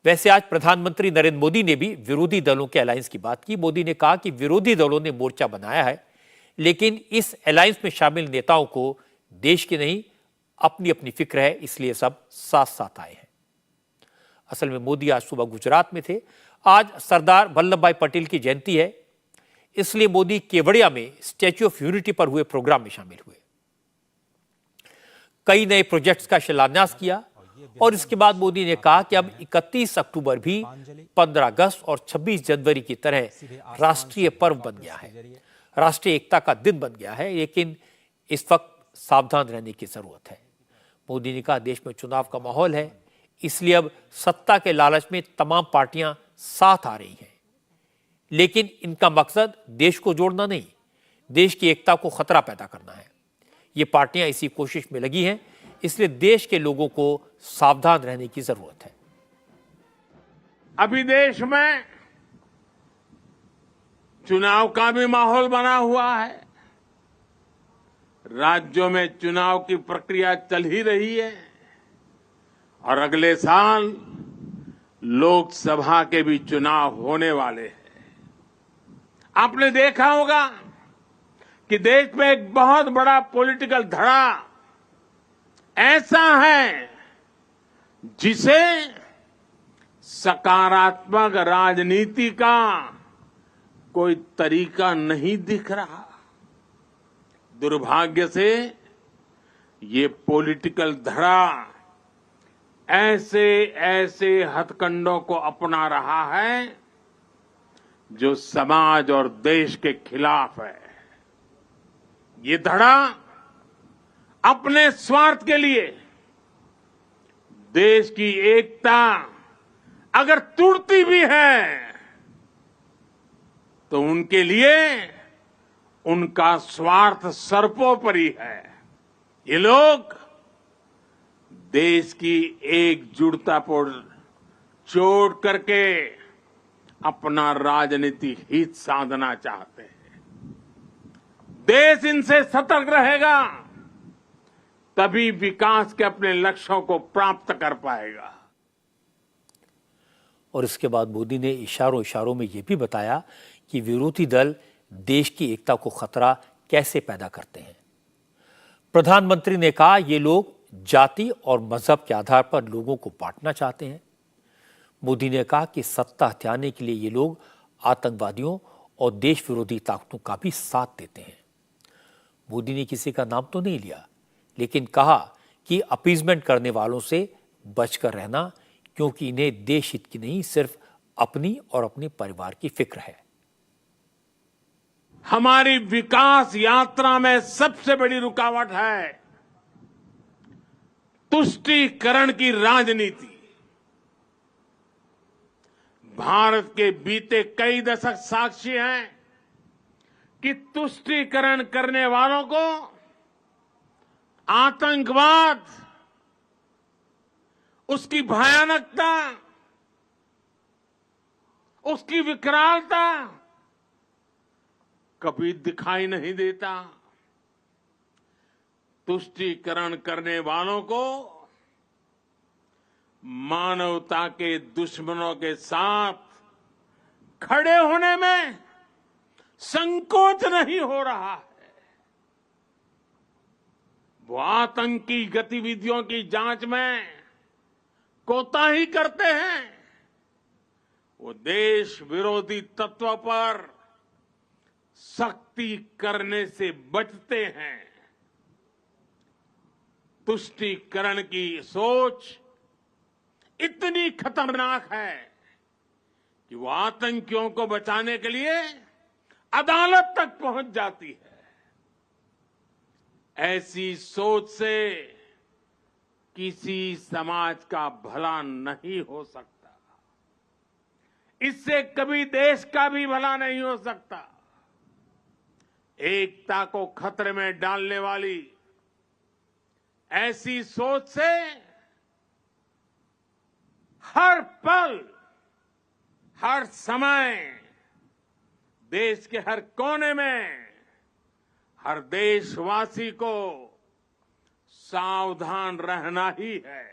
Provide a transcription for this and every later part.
वैसे आज प्रधानमंत्री नरेंद्र मोदी ने भी विरोधी दलों के अलायंस की बात की। मोदी ने कहा कि विरोधी दलों ने मोर्चा बनाया है, लेकिन इस अलायंस में शामिल नेताओं को देश की नहीं अपनी अपनी फिक्र है, इसलिए सब साथ साथ आए हैं। असल में मोदी आज सुबह गुजरात में थे। आज सरदार वल्लभ भाई पटेल की जयंती है, इसलिए मोदी केवड़िया में स्टैच्यू ऑफ यूनिटी पर हुए प्रोग्राम में शामिल हुए। कई नए प्रोजेक्ट्स का शिलान्यास किया और इसके बाद मोदी ने कहा कि अब 31 अक्टूबर भी 15 अगस्त और 26 जनवरी की तरह राष्ट्रीय पर्व बन गया है, राष्ट्रीय एकता का दिन बन गया है, लेकिन इस वक्त सावधान रहने की जरूरत है। मोदी ने कहा देश में चुनाव का माहौल है, इसलिए अब सत्ता के लालच में तमाम पार्टियां साथ आ रही हैं, लेकिन इनका मकसद देश को जोड़ना नहीं, देश की एकता को खतरा पैदा करना है। ये पार्टियां इसी कोशिश में लगी हैं, इसलिए देश के लोगों को सावधान रहने की जरूरत है। अभी देश में चुनाव का भी माहौल बना हुआ है। राज्यों में चुनाव की प्रक्रिया चल ही रही है और अगले साल लोकसभा के भी चुनाव होने वाले हैं। आपने देखा होगा कि देश में एक बहुत बड़ा पॉलिटिकल धड़ा ऐसा है जिसे सकारात्मक राजनीति का कोई तरीका नहीं दिख रहा। दुर्भाग्य से ये पॉलिटिकल धड़ा ऐसे ऐसे हथकंडों को अपना रहा है जो समाज और देश के खिलाफ है। ये धड़ा अपने स्वार्थ के लिए देश की एकता अगर टूटती भी है तो उनके लिए उनका स्वार्थ सर्वोपरि है। ये लोग देश की एकजुटता पर चोट करके अपना राजनीतिक हित साधना चाहते हैं। देश इनसे सतर्क रहेगा तभी विकास के अपने लक्ष्यों को प्राप्त कर पाएगा। और इसके बाद मोदी ने इशारों इशारों में यह भी बताया कि विरोधी दल देश की एकता को खतरा कैसे पैदा करते हैं। प्रधानमंत्री ने कहा ये लोग जाति और मजहब के आधार पर लोगों को बांटना चाहते हैं। मोदी ने कहा कि सत्ता हथियाने के लिए ये लोग आतंकवादियों और देश विरोधी ताकतों का भी साथ देते हैं। मोदी ने किसी का नाम तो नहीं लिया, लेकिन कहा कि अपीजमेंट करने वालों से बचकर रहना, क्योंकि इन्हें देश हित की नहीं सिर्फ अपनी और अपने परिवार की फिक्र है। हमारी विकास यात्रा में सबसे बड़ी रुकावट है तुष्टीकरण की राजनीति। भारत के बीते कई दशक साक्षी हैं कि तुष्टीकरण करने वालों को आतंकवाद, उसकी भयानकता, उसकी विकरालता कभी दिखाई नहीं देता। तुष्टीकरण करने वालों को मानवता के दुश्मनों के साथ खड़े होने में संकोच नहीं हो रहा है। वो आतंकी गतिविधियों की जांच में कोताही करते हैं, वो देश विरोधी तत्वों पर सख्ती करने से बचते हैं। तुष्टीकरण की सोच इतनी खतरनाक है कि वो आतंकियों को बचाने के लिए अदालत तक पहुंच जाती है। ऐसी सोच से किसी समाज का भला नहीं हो सकता, इससे कभी देश का भी भला नहीं हो सकता। एकता को खतरे में डालने वाली ऐसी सोच से हर पल, हर समय देश के हर कोने में हर देशवासी को सावधान रहना ही है।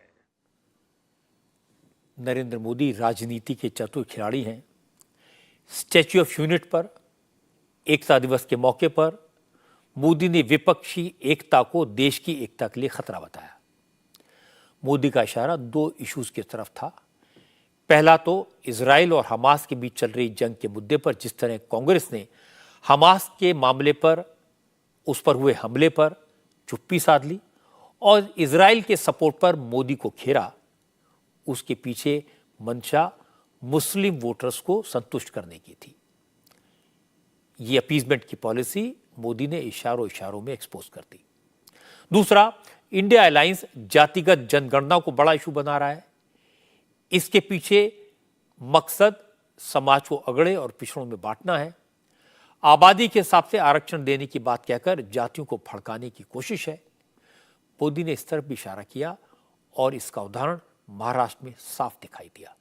नरेंद्र मोदी राजनीति के चतुर खिलाड़ी हैं। स्टैच्यू ऑफ यूनिटी पर एकता दिवस के मौके पर मोदी ने विपक्षी एकता को देश की एकता के लिए खतरा बताया। मोदी का इशारा दो इश्यूज की तरफ था। पहला तो इजराइल और हमास के बीच चल रही जंग के मुद्दे पर जिस तरह कांग्रेस ने हमास के मामले पर, उस पर हुए हमले पर चुप्पी साध ली और इजराइल के सपोर्ट पर मोदी को घेरा, उसके पीछे मंशा मुस्लिम वोटर्स को संतुष्ट करने की थी। ये अपीजमेंट की पॉलिसी मोदी ने इशारों में एक्सपोज कर दी। दूसरा, इंडिया अलायंस जातिगत जनगणना को बड़ा इशू बना रहा है। इसके पीछे मकसद समाज को अगड़े और पिछड़ों में बांटना है। आबादी के हिसाब से आरक्षण देने की बात कहकर जातियों को भड़काने की कोशिश है। मोदी ने इस तरफ भी इशारा किया और इसका उदाहरण महाराष्ट्र में साफ दिखाई दिया।